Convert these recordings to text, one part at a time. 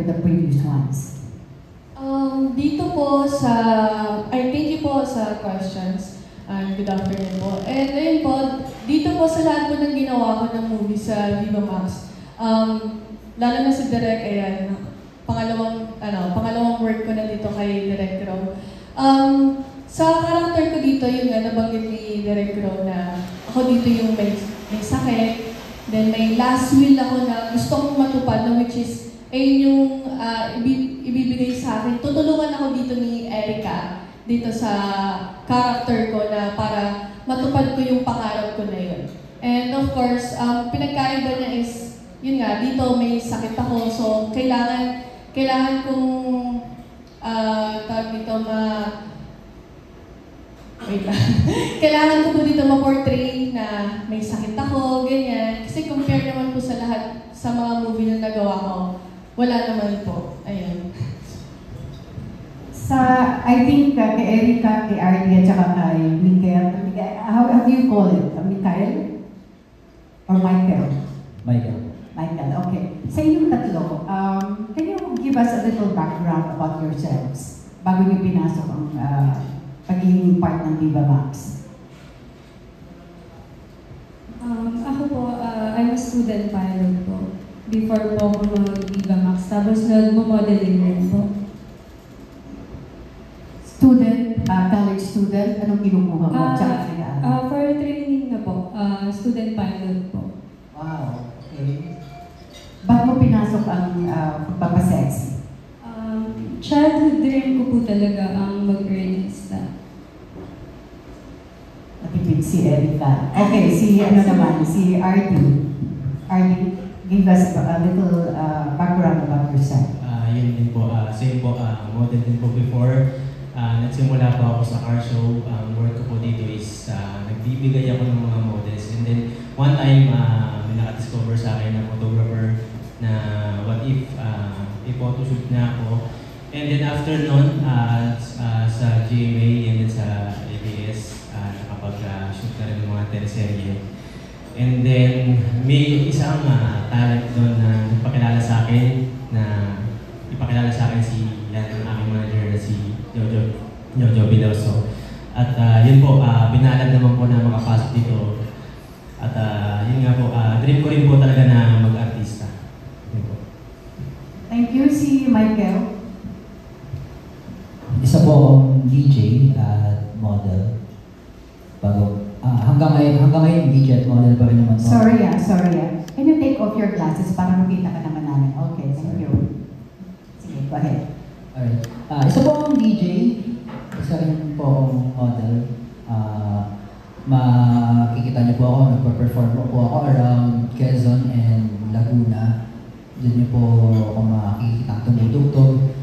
with the previous ones? Dito po sa, thank you po sa questions. And good afternoon po. And ayun po, dito po sa lahat po ng ginawa ko ng movie sa Viva Max, lalo na si Direk, ayan, pangalawang work ko na dito kay Direk Ro. Sa character ko dito, yung nabanggit ni Direk Ro na ako dito yung may sakit, then may last will ako na gusto kong matupad, no, which is, ayun yung ibibigay sa akin. Tutulungan ako dito ni Erica, dito sa character ko na para matupad ko yung pangarap ko na yun. And of course, pinagkaiba niya is, yun nga, dito may sakit ako, so kailangan kong tawag dito kailangan ko po dito ma-portray na may sakit ako, ganyan. Kasi compare naman po sa lahat sa mga movie na nagawa ko, wala naman po. Ayun. I think kay Erica, kay Artie, at saka kay Mikael, how do you call it? Mikael? Or Michael? Michael, okay. Sa inyong tatlo, can you give us a little background about yourselves bago niyo pinasok ang pagiging part ng Viva Max? Ako po, I'm a student pilot po. Before po ako mag-Viva Max, tapos nag-modeling rin po. College student, anong kinukuha mo? For training na po, student pilot po. Wow, okay. Ba't mo pinasok ang pagpapasexy? Childhood dream ko po talaga ang mag-earnista. Nakipid si Erica. Okay, si Artie. Artie, give us a little background about yourself. Yun din po, same po, model din po before. Nagsimula po ako sa car show. Work ko po dito is nagbibigay ako ng mga models. And then one time, may nakadiscover sa akin na photographer na what if i-photoshoot na ako. And then after nun, sa GMA and then sa ABS, nakapag-shoot na rin ng mga teleserye. And then may isang talent doon na nagpakilala sa akin si yan ang aking manager na si Jojo Biloso. At yun po, pinalad naman po na makapasok dito. At yun nga po, dream ko rin po talaga na mag-artista. Thank you, si Michael. Isa po akong DJ at model. Hanggang ngayon, DJ at model pa rin naman po. Sorry. Can you take off your glasses para makita ka naman namin? Okay, thank you. Sige, go ahead. Alright. Isa po akong DJ, isa rin po akong model. Makikita niyo po ako, nagpa-perform po ako around Quezon and Laguna. Doon niyo po ako makikita tumutugtog.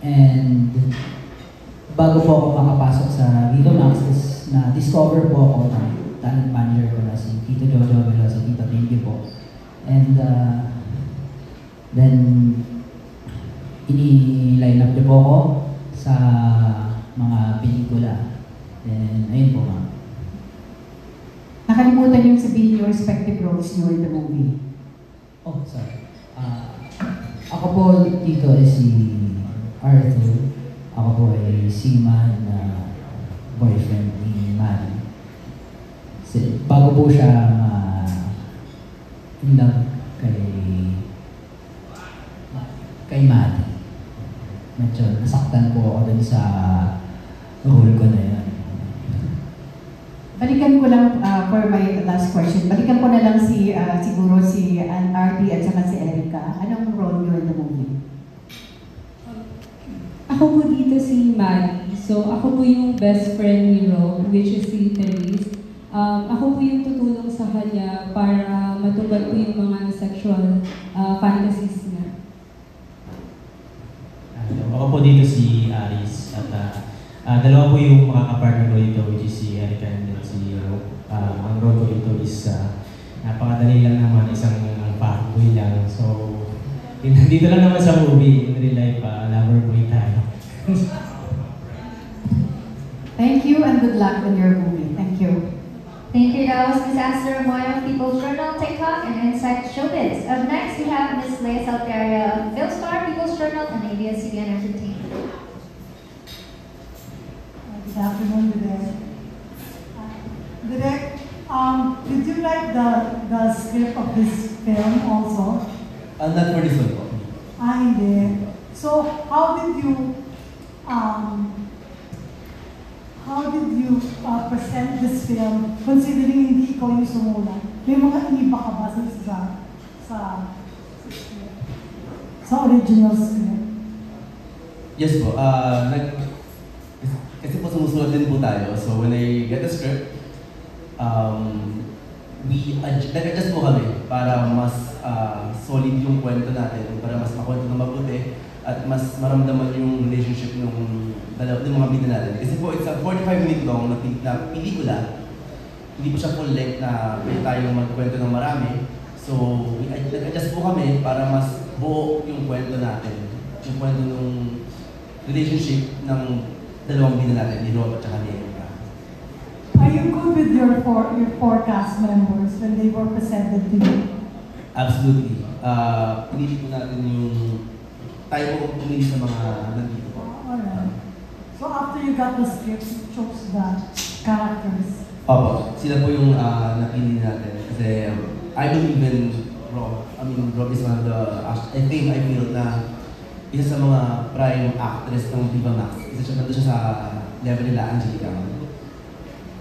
And bago po ako makapasok sa Viva Max, na-discover po ako ng talent manager ko na si Tito Jojo Veloso, Tito Pinky po. And then, ini-line up niyo po ako sa mga pelikula. And ayun po ma'am. Nakalimutan yung sabihin yung respective roles niyo in the movie. Oh, sorry. Ako po dito ay si Arthur. Ako po ay seaman na boyfriend ni Manny. Bago po siya in love kay Manny. Medyo nasaktan po ako dun sa role ko na yun. Balikan ko lang for my last question. Balikan ko na lang siguro si Artie at saka si Erica. Anong role niyo in the movie? Ako po dito si Manny. So ako po yung best friend ni Ro, which is si Therese. Ako po yung tutulong sa kanya para matupad po yung mga sexual fantasies niya. Ako po dito si Aris at dalawa po yung mga kapartner ko dito, which is si Erica and then si ang role ko dito is napakadali lang naman, isang fuckboy lang. So, dito lang naman sa movie, in real life, lover boy tayo. Thank you and good luck in your movie. Thank you. Thank you. That was Ms. Esther Moya of People's Journal, TikTok, and Insight Showbiz. Up next, we have Ms. Leia Salteria of Philstar, People's Journal. ABS-CBN Entertainment. Good afternoon, Direk. Direk, did you like the script of this film also? Not for this one po. Hindi. So, how did you present this film considering hindi ikaw yung sumulat? May mga iniba ka ba sa original script? Yes po. Kasi po sumusulat din po tayo. So when I get the script, nag-adjust po kami para mas solid yung kwento natin, para mas makwento na mabuti at mas maramdaman yung relationship ng mga bida natin. Kasi po, it's a 45-minute long na pelikula. Hindi po siya full length na pwede tayong magkwento ng marami. So, nag-adjust po kami para mas buo yung kwento natin. Yung kwento ng relationship ng dalawang bida natin, ni Rob at saka ni Erika. Are you good with your four cast members when they were presented to you? Absolutely. Pinili po natin yung tayo po pumili sa mga nandito po. Alright. So after you got the script, you chose the characters. Opo, sila po yung napili natin. Kasi I believe in Rob. I mean, Rob is one of the, I feel na isa sa mga prime actress ng Viva Max. Nandun siya sa level nila, Angelica.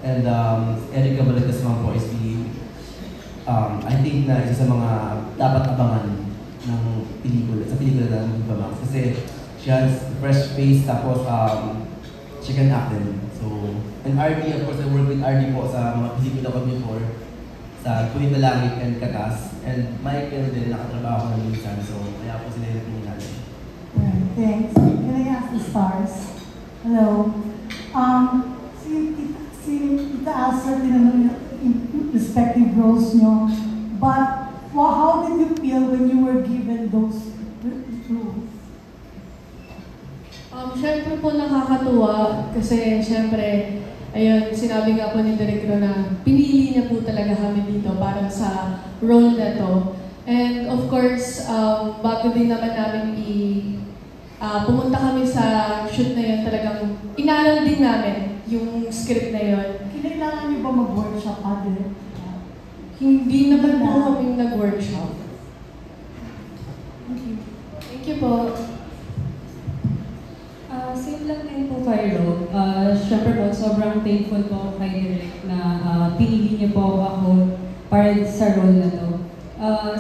And Erika Balagtas naman po is the, I think na isa sa mga dapat abangan ng pelikula, sa pelikula ng Viva Max. Kasi she has fresh face, tapos she can act din. So, and RD, of course, I worked with RD po sa mga pelikula ko before, sa Tuwid na Langit and Katas. And Michael din, nakatrabaho ko na minsan. So, kaya po sila yung napili natin. Right, thanks. Can I ask the stars? Hello. Si Tita Asa, tinanong yung respective roles nyo. But how did you feel when you were given those roles? Siyempre po nakakatuwa kasi siyempre, ayun, sinabi nga po ni Director na pinili niya po talaga kami dito para sa role na to. And of course, bago din naman namin pumunta kami sa shoot na yun, talagang inaral din namin yung script na yun. Kailangan niyo ba mag-workshop, Direk? Hindi naman po kami nag-workshop. Thank you. Thank you po. Same lang din po kay Rob. Siyempre po, sobrang thankful po ako kay Direk na pinili niya po ako para sa role na to.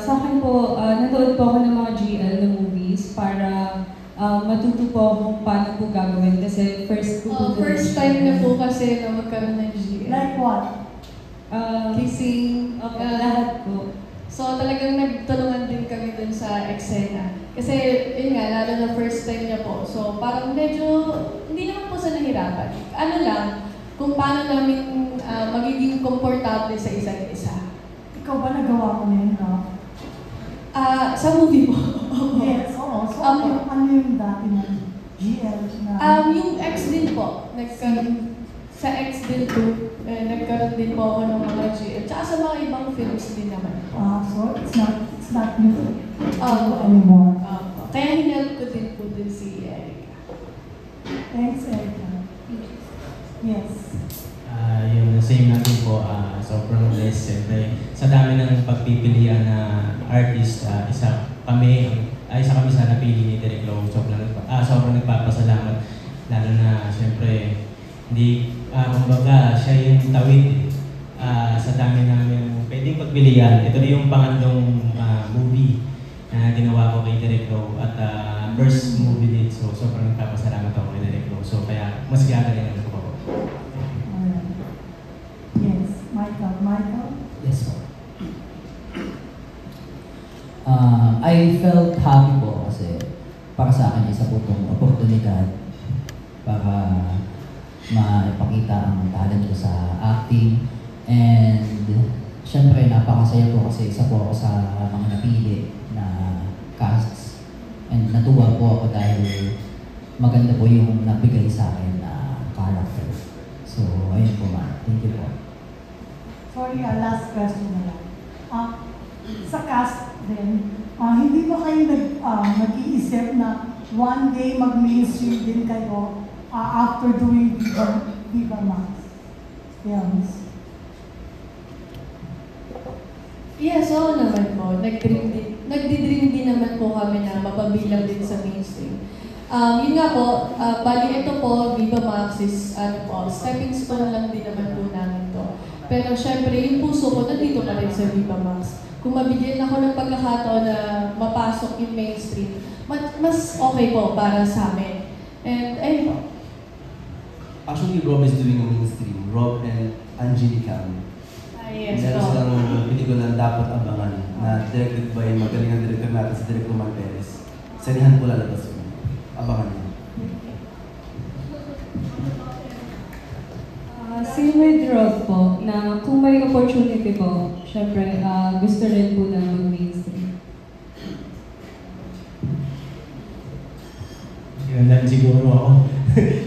Sa akin po, nanood po ako ng mga GL na movies para matuto po ako kung paano po gagawin kasi first time na po kasi na magkaroon ng GL. Like what? Kissing, lahat po. So talagang nagtulungan din kami dun sa eksena. Kasi yun nga, lalo na first time niya po. So parang medyo, hindi naman po sa nahirapan. Ano lang, kung paano namin magiging komportable sa isa't isa. Ikaw ba nagawa mo yun, no? Sa movie po. Yes, oo. So ano yung dati na GL na? Yung X din po. Nagkaroon sa X din po. Nagkaroon din po ako ng mga GL. Tsaka sa mga ibang films din naman po. So it's not new anymore. Kaya hinelp ko din po din si Erika. Thanks, Erika. Yes. Yung same natin po, sobrang blessed. Siyempre, sa dami ng pagpipilian na artist, isa kami sa napili ni Direk Lo. Sobrang nagpapasalamat. Lalo na, siyempre, hindi, kumbaga, siya yung tawid sa dami namin pwedeng pagpilian. Ito na yung pangalong movie na ginawa ko kay Direk Lo at first movie din. So, sobrang nagpapasalamat ako kay Direk Lo. So, kaya mas gagalingan ko po. Yes, Michael? Yes po. I felt happy po kasi para sa akin isa po itong oportunidad para maipakita ang talent ko sa acting. And syempre napakasaya po kasi isa po ako sa mga napili na casts. And natuwa po ako dahil maganda po yung nabigay sa akin na character. So ayun po ma'am. Thank you po. Sorry, last question na lang. Sa cast din, hindi ba kayo nag-iisip na one day mag-mainstream din kayo after doing Viva Max? Yes. Yes, oo naman po. Nagdi-dream din naman po kami na mapabilang din sa mainstream. Yun nga po, bali ito po, Viva Max is stepping stone lang din naman po namin to. Pero syempre, yung puso ko nandito pa rin sa Viva Max. Kung mabigyan ako ng pagkakataon na mapasok yung mainstream, mas okay po para sa amin. And ayun po. Actually, Rob is doing a mainstream. Rob and Angelica. Yes, meron silang pelikula na dapat abangan na directed by magaling ang director natin si Direk Roman Perez. Sanihan po lalabas yun. Abangan niyo. Same with Rob po, na kung may opportunity po, syempre gusto rin po na mag-mainstream. Sinandan siguro ako.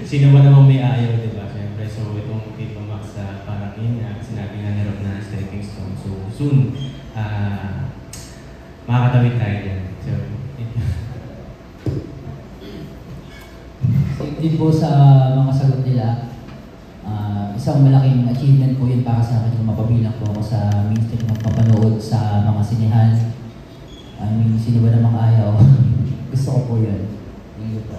Sino ba namang may ayaw, di ba? Siyempre, so itong Viva Max, parang yun nga, sinabi nga ni Rob na stepping stone. So soon, makakatawid tayo dyan. So, Same din po sa mga sagot nila. Isang malaking achievement po yun para sa akin yung mapabilang po ako sa mainstream magpapanood sa mga sinehan. I mean, sino ba namang ayaw? Gusto ko po yun. Thank you po.